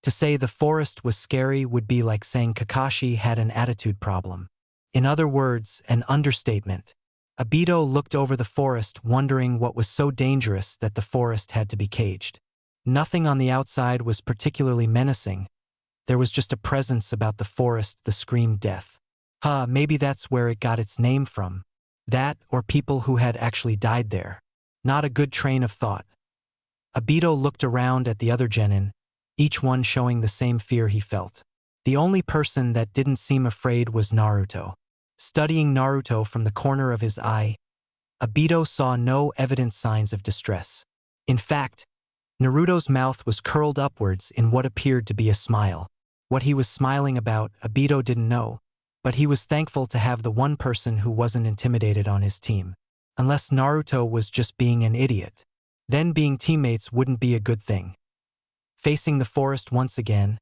To say the forest was scary would be like saying Kakashi had an attitude problem. In other words, an understatement. Obito looked over the forest, wondering what was so dangerous that the forest had to be caged. Nothing on the outside was particularly menacing. There was just a presence about the forest that screamed death. Maybe that's where it got its name from. That, or people who had actually died there. Not a good train of thought. Obito looked around at the other genin, each one showing the same fear he felt. The only person that didn't seem afraid was Naruto. Studying Naruto from the corner of his eye, Obito saw no evident signs of distress. In fact, Naruto's mouth was curled upwards in what appeared to be a smile. What he was smiling about, Obito didn't know, but he was thankful to have the one person who wasn't intimidated on his team. Unless Naruto was just being an idiot. Then being teammates wouldn't be a good thing. Facing the forest once again,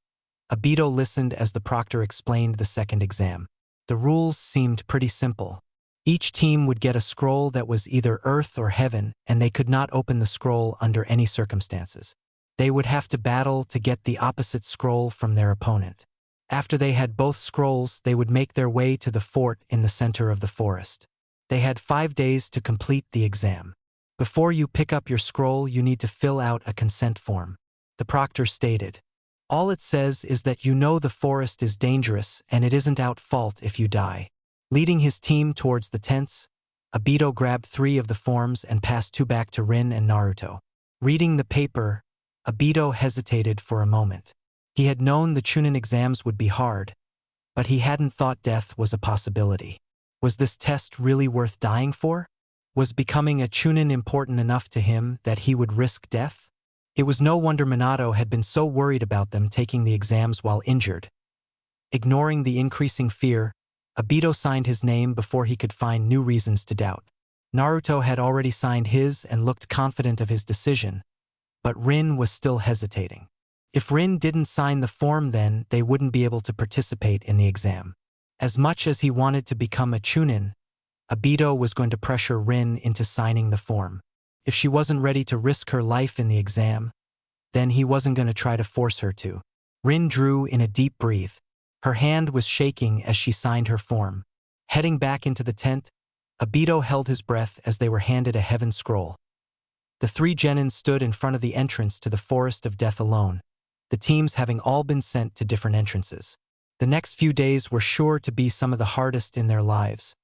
Obito listened as the proctor explained the second exam. The rules seemed pretty simple. Each team would get a scroll that was either earth or heaven, and they could not open the scroll under any circumstances. They would have to battle to get the opposite scroll from their opponent. After they had both scrolls, they would make their way to the fort in the center of the forest. They had 5 days to complete the exam. Before you pick up your scroll, you need to fill out a consent form. The proctor stated. All it says is that you know the forest is dangerous and it isn't our fault if you die. Leading his team towards the tents, Obito grabbed 3 of the forms and passed 2 back to Rin and Naruto. Reading the paper, Obito hesitated for a moment. He had known the Chunin exams would be hard, but he hadn't thought death was a possibility. Was this test really worth dying for? Was becoming a Chunin important enough to him that he would risk death? It was no wonder Minato had been so worried about them taking the exams while injured. Ignoring the increasing fear, Obito signed his name before he could find new reasons to doubt. Naruto had already signed his and looked confident of his decision, but Rin was still hesitating. If Rin didn't sign the form, then they wouldn't be able to participate in the exam. As much as he wanted to become a Chunin, Obito was going to pressure Rin into signing the form. If she wasn't ready to risk her life in the exam, then he wasn't going to try to force her to. Rin drew in a deep breath. Her hand was shaking as she signed her form. Heading back into the tent, Obito held his breath as they were handed a heaven scroll. The 3 genins stood in front of the entrance to the Forest of Death alone, the teams having all been sent to different entrances. The next few days were sure to be some of the hardest in their lives,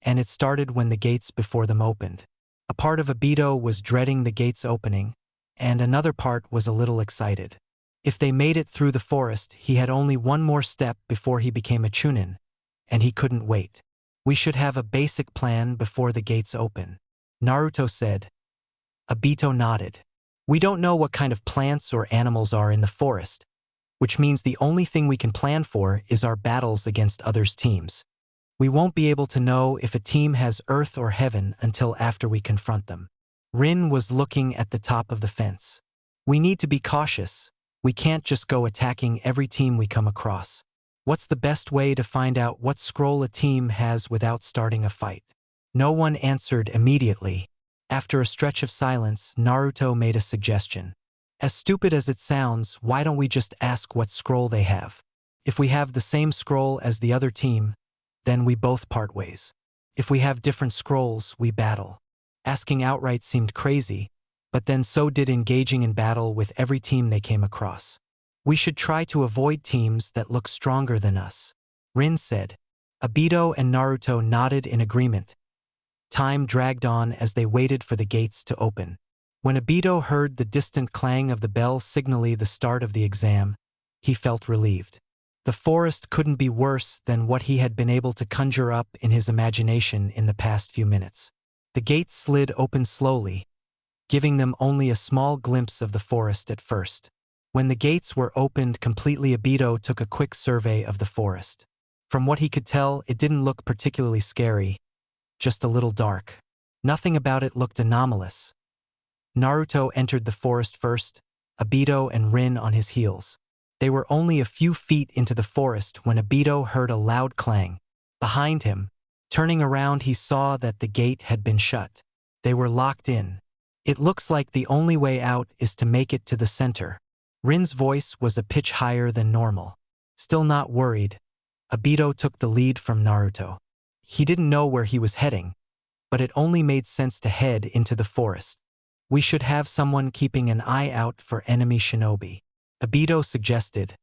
and it started when the gates before them opened. A part of Obito was dreading the gates opening, and another part was a little excited. If they made it through the forest, he had only one more step before he became a Chunin, and he couldn't wait. We should have a basic plan before the gates open, Naruto said. Obito nodded. We don't know what kind of plants or animals are in the forest, which means the only thing we can plan for is our battles against others' teams. We won't be able to know if a team has earth or heaven until after we confront them. Rin was looking at the top of the fence. We need to be cautious. We can't just go attacking every team we come across. What's the best way to find out what scroll a team has without starting a fight? No one answered immediately. After a stretch of silence, Naruto made a suggestion. As stupid as it sounds, why don't we just ask what scroll they have? If we have the same scroll as the other team, then we both part ways. If we have different scrolls, we battle. Asking outright seemed crazy, but then so did engaging in battle with every team they came across. We should try to avoid teams that look stronger than us, Rin said. Obito and Naruto nodded in agreement. Time dragged on as they waited for the gates to open. When Obito heard the distant clang of the bell signaling the start of the exam, he felt relieved. The forest couldn't be worse than what he had been able to conjure up in his imagination in the past few minutes. The gates slid open slowly, giving them only a small glimpse of the forest at first. When the gates were opened completely, Obito took a quick survey of the forest. From what he could tell, it didn't look particularly scary, just a little dark. Nothing about it looked anomalous. Naruto entered the forest first, Obito and Rin on his heels. They were only a few feet into the forest when Obito heard a loud clang. Behind him, turning around, he saw that the gate had been shut. They were locked in. It looks like the only way out is to make it to the center, Rin's voice was a pitch higher than normal. Still not worried, Obito took the lead from Naruto. He didn't know where he was heading, but it only made sense to head into the forest. We should have someone keeping an eye out for enemy shinobi, Obito suggested.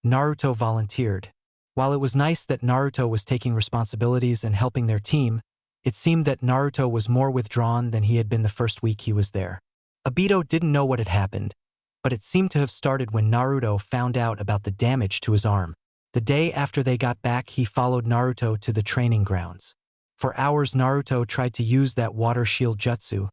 Naruto volunteered. While it was nice that Naruto was taking responsibilities and helping their team, it seemed that Naruto was more withdrawn than he had been the first week he was there. Obito didn't know what had happened, but it seemed to have started when Naruto found out about the damage to his arm. The day after they got back, he followed Naruto to the training grounds. For hours, Naruto tried to use that water shield jutsu,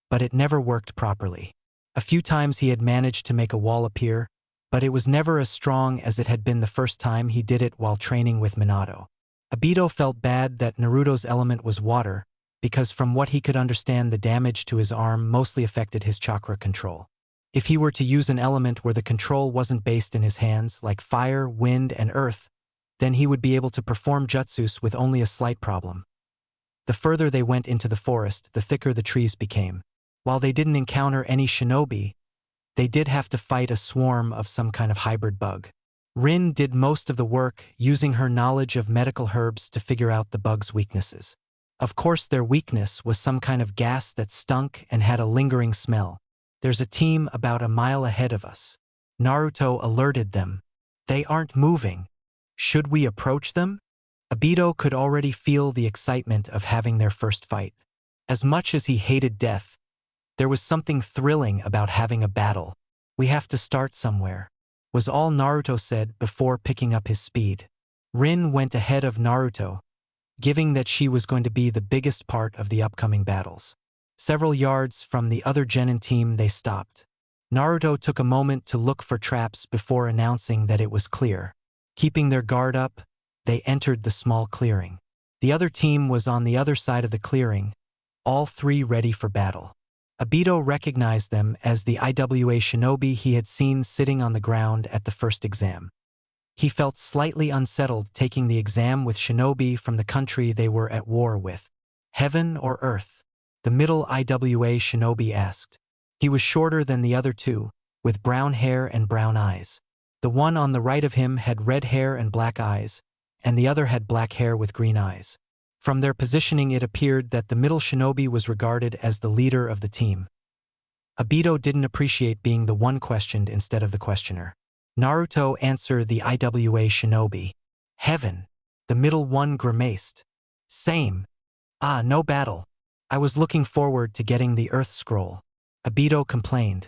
but it never worked properly. A few times he had managed to make a wall appear, but it was never as strong as it had been the first time he did it while training with Minato. Obito felt bad that Naruto's element was water, because from what he could understand, the damage to his arm mostly affected his chakra control. If he were to use an element where the control wasn't based in his hands, like fire, wind, and earth, then he would be able to perform jutsus with only a slight problem. The further they went into the forest, the thicker the trees became. While they didn't encounter any shinobi, they did have to fight a swarm of some kind of hybrid bug. Rin did most of the work, using her knowledge of medical herbs to figure out the bug's weaknesses. Of course, their weakness was some kind of gas that stunk and had a lingering smell. There's a team about a mile ahead of us. Naruto alerted them. They aren't moving. Should we approach them? Obito could already feel the excitement of having their first fight. As much as he hated death, there was something thrilling about having a battle. We have to start somewhere, was all Naruto said before picking up his speed. Rin went ahead of Naruto, giving that she was going to be the biggest part of the upcoming battles. Several yards from the other genin team, they stopped. Naruto took a moment to look for traps before announcing that it was clear. Keeping their guard up, they entered the small clearing. The other team was on the other side of the clearing, all three ready for battle. Obito recognized them as the IWA shinobi he had seen sitting on the ground at the first exam. He felt slightly unsettled taking the exam with shinobi from the country they were at war with. Heaven or Earth? The middle IWA shinobi asked. He was shorter than the other two, with brown hair and brown eyes. The one on the right of him had red hair and black eyes, and the other had black hair with green eyes. From their positioning, it appeared that the middle shinobi was regarded as the leader of the team. Obito didn't appreciate being the one questioned instead of the questioner. Naruto answered the IWA shinobi. Heaven. The middle one grimaced. Same. Ah, no battle. I was looking forward to getting the Earth Scroll. Obito complained.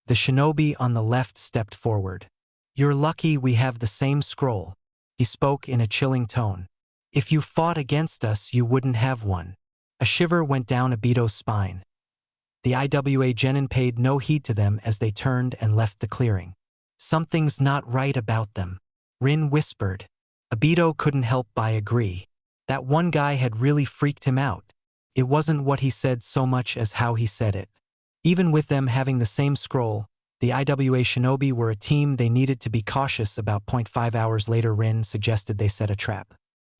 The shinobi on the left stepped forward. You're lucky we have the same scroll. He spoke in a chilling tone. If you fought against us, you wouldn't have one. A shiver went down Obito's spine. The IWA genin paid no heed to them as they turned and left the clearing. Something's not right about them, Rin whispered. Obito couldn't help but agree. That one guy had really freaked him out. It wasn't what he said so much as how he said it. Even with them having the same scroll, the IWA shinobi were a team they needed to be cautious about. 5 hours later, Rin suggested they set a trap.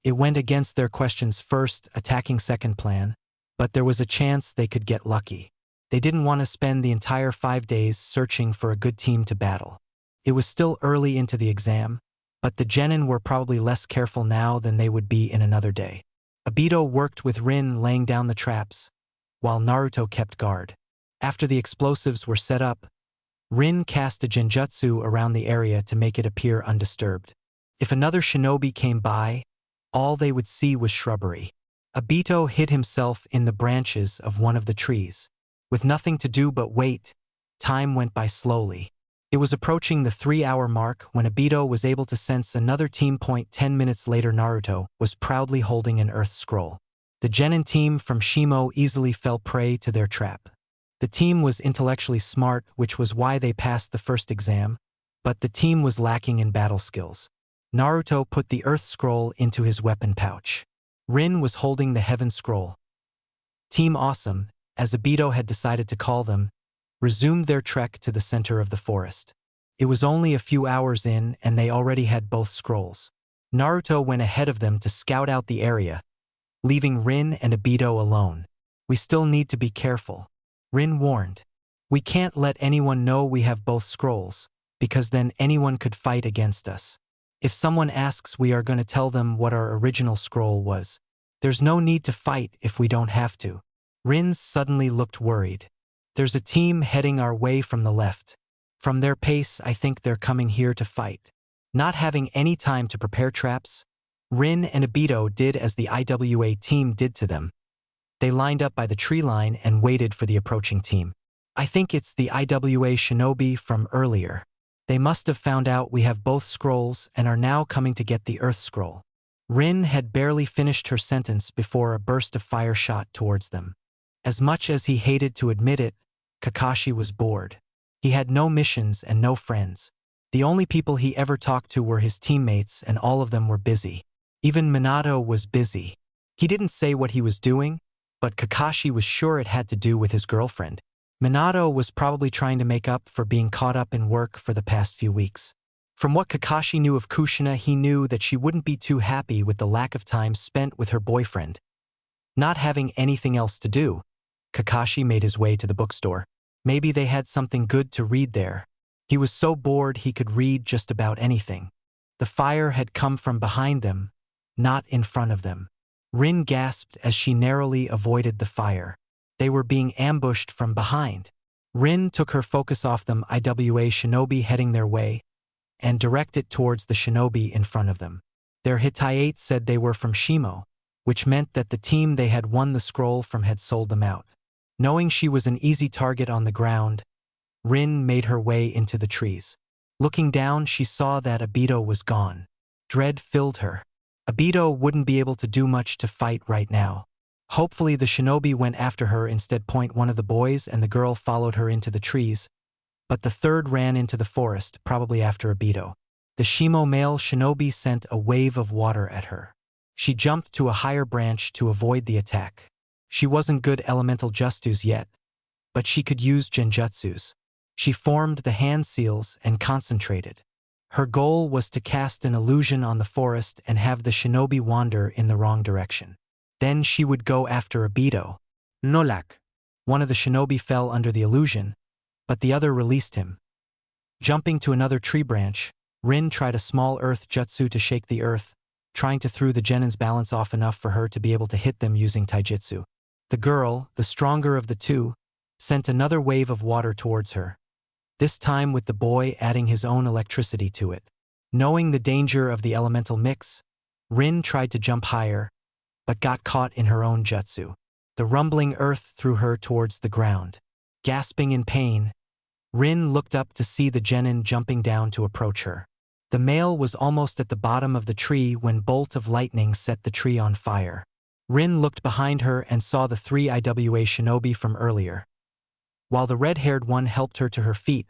It went against their question's first, attacking second plan, but there was a chance they could get lucky. They didn't want to spend the entire 5 days searching for a good team to battle. It was still early into the exam, but the genin were probably less careful now than they would be in another day. Obito worked with Rin laying down the traps, while Naruto kept guard. After the explosives were set up, Rin cast a genjutsu around the area to make it appear undisturbed. If another shinobi came by, all they would see was shrubbery. Obito hid himself in the branches of one of the trees. With nothing to do but wait, time went by slowly. It was approaching the 3-hour mark when Obito was able to sense another team. 10 minutes later, Naruto was proudly holding an Earth Scroll. The genin team from Shimo easily fell prey to their trap. The team was intellectually smart, which was why they passed the first exam, but the team was lacking in battle skills. Naruto put the Earth Scroll into his weapon pouch. Rin was holding the Heaven Scroll. Team Awesome, as Obito had decided to call them, resumed their trek to the center of the forest. It was only a few hours in and they already had both scrolls. Naruto went ahead of them to scout out the area, leaving Rin and Obito alone. We still need to be careful, Rin warned. We can't let anyone know we have both scrolls, because then anyone could fight against us. If someone asks, we are going to tell them what our original scroll was. There's no need to fight if we don't have to. Rin suddenly looked worried. There's a team heading our way from the left. From their pace, I think they're coming here to fight. Not having any time to prepare traps, Rin and Obito did as the IWA team did to them. They lined up by the tree line and waited for the approaching team. I think it's the IWA shinobi from earlier. They must have found out we have both scrolls and are now coming to get the Earth Scroll. Rin had barely finished her sentence before a burst of fire shot towards them. As much as he hated to admit it, Kakashi was bored. He had no missions and no friends. The only people he ever talked to were his teammates, and all of them were busy. Even Minato was busy. He didn't say what he was doing, but Kakashi was sure it had to do with his girlfriend. Minato was probably trying to make up for being caught up in work for the past few weeks. From what Kakashi knew of Kushina, he knew that she wouldn't be too happy with the lack of time spent with her boyfriend. Not having anything else to do, Kakashi made his way to the bookstore. Maybe they had something good to read there. He was so bored he could read just about anything. The fire had come from behind them, not in front of them. Rin gasped as she narrowly avoided the fire. They were being ambushed from behind. Rin took her focus off them IWA shinobi heading their way and directed towards the shinobi in front of them. Their Hittite said they were from Shimo, which meant that the team they had won the scroll from had sold them out. Knowing she was an easy target on the ground, Rin made her way into the trees. Looking down, she saw that Obito was gone. Dread filled her. Obito wouldn't be able to do much to fight right now. Hopefully the shinobi went after her instead. One of the boys and the girl followed her into the trees, but the third ran into the forest, probably after Obito. The Shimo male shinobi sent a wave of water at her. She jumped to a higher branch to avoid the attack. She wasn't good elemental jutsus yet, but she could use genjutsus. She formed the hand seals and concentrated. Her goal was to cast an illusion on the forest and have the shinobi wander in the wrong direction. Then she would go after Obito. Nolak. One of the shinobi fell under the illusion, but the other released him. Jumping to another tree branch, Rin tried a small earth jutsu to shake the earth, trying to throw the genin's balance off enough for her to be able to hit them using taijutsu. The girl, the stronger of the two, sent another wave of water towards her, this time with the boy adding his own electricity to it. Knowing the danger of the elemental mix, Rin tried to jump higher, but got caught in her own jutsu. The rumbling earth threw her towards the ground. Gasping in pain, Rin looked up to see the genin jumping down to approach her. The male was almost at the bottom of the tree when bolt of lightning set the tree on fire. Rin looked behind her and saw the three IWA shinobi from earlier. While the red-haired one helped her to her feet,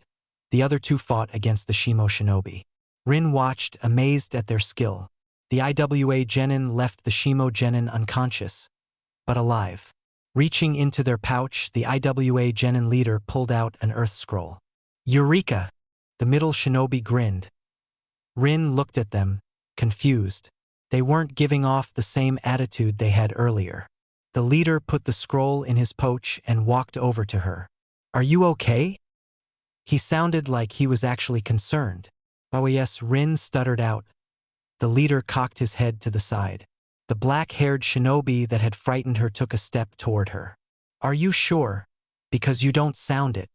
the other two fought against the Shimo shinobi. Rin watched, amazed at their skill. The IWA genin left the Shimo genin unconscious, but alive. Reaching into their pouch, the IWA genin leader pulled out an earth scroll. Eureka! The middle shinobi grinned. Rin looked at them, confused. They weren't giving off the same attitude they had earlier. The leader put the scroll in his pouch and walked over to her. Are you okay? He sounded like he was actually concerned. Oh yes, Rin stuttered out. The leader cocked his head to the side. The black-haired shinobi that had frightened her took a step toward her. Are you sure? Because you don't sound it.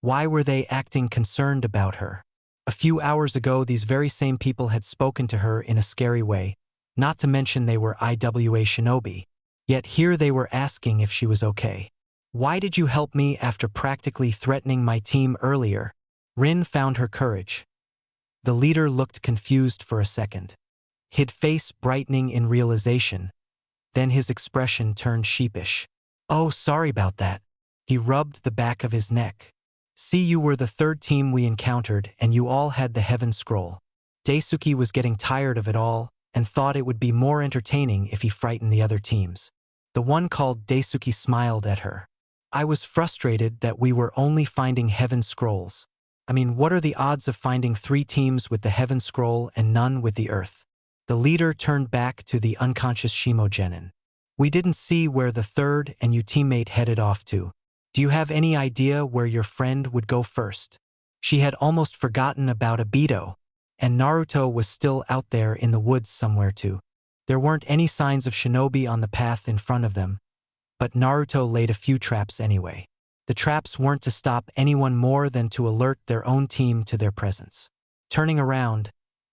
Why were they acting concerned about her? A few hours ago, these very same people had spoken to her in a scary way, not to mention they were IWA shinobi. Yet here they were asking if she was okay. Why did you help me after practically threatening my team earlier? Rin found her courage. The leader looked confused for a second, his face brightening in realization. Then his expression turned sheepish. Oh, sorry about that. He rubbed the back of his neck. See, you were the third team we encountered, and you all had the Heaven Scroll. Daisuke was getting tired of it all and thought it would be more entertaining if he frightened the other teams. The one called Daisuke smiled at her. I was frustrated that we were only finding Heaven Scrolls. I mean, what are the odds of finding 3 teams with the Heaven Scroll and none with the Earth? The leader turned back to the unconscious Shimo genin. We didn't see where the third and you teammate headed off to. Do you have any idea where your friend would go first? She had almost forgotten about Obito, and Naruto was still out there in the woods somewhere too. There weren't any signs of shinobi on the path in front of them, but Naruto laid a few traps anyway. The traps weren't to stop anyone more than to alert their own team to their presence. Turning around,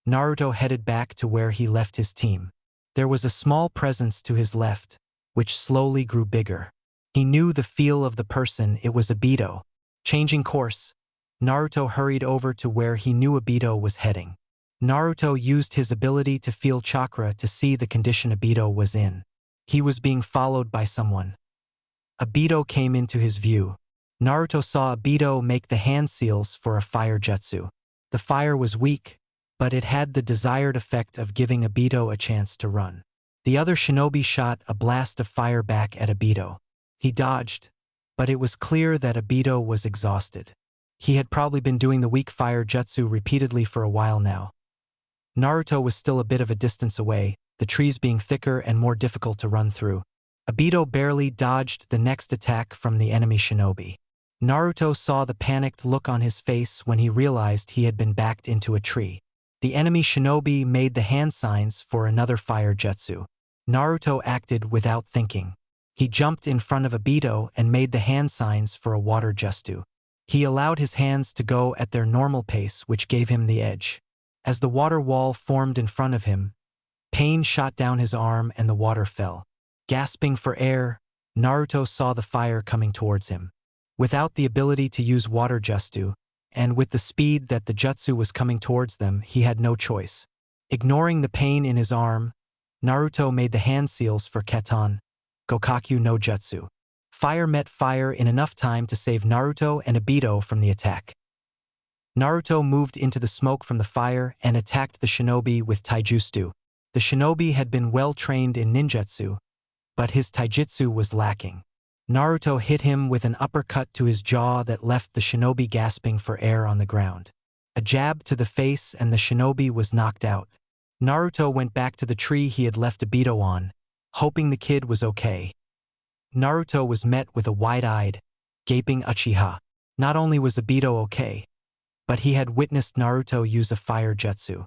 Naruto headed back to where he left his team. There was a small presence to his left, which slowly grew bigger. He knew the feel of the person. It was Obito. Changing course, Naruto hurried over to where he knew Obito was heading. Naruto used his ability to feel chakra to see the condition Obito was in. He was being followed by someone. Obito came into his view. Naruto saw Obito make the hand seals for a fire jutsu. The fire was weak, but it had the desired effect of giving Obito a chance to run. The other shinobi shot a blast of fire back at Obito. He dodged, but it was clear that Obito was exhausted. He had probably been doing the weak fire jutsu repeatedly for a while now. Naruto was still a bit of a distance away, the trees being thicker and more difficult to run through. Obito barely dodged the next attack from the enemy shinobi. Naruto saw the panicked look on his face when he realized he had been backed into a tree. The enemy shinobi made the hand signs for another fire jutsu. Naruto acted without thinking. He jumped in front of Obito and made the hand signs for a water jutsu. He allowed his hands to go at their normal pace, which gave him the edge. As the water wall formed in front of him, pain shot down his arm and the water fell. Gasping for air, Naruto saw the fire coming towards him. Without the ability to use water jutsu, and with the speed that the jutsu was coming towards them, he had no choice. Ignoring the pain in his arm, Naruto made the hand seals for Keton, Gokakyu no Jutsu. Fire met fire in enough time to save Naruto and Obito from the attack. Naruto moved into the smoke from the fire and attacked the shinobi with taijutsu. The shinobi had been well trained in ninjutsu, but his taijutsu was lacking. Naruto hit him with an uppercut to his jaw that left the shinobi gasping for air on the ground. A jab to the face and the shinobi was knocked out. Naruto went back to the tree he had left Obito on, hoping the kid was okay. Naruto was met with a wide-eyed, gaping Uchiha. Not only was Obito okay, but he had witnessed Naruto use a fire jutsu.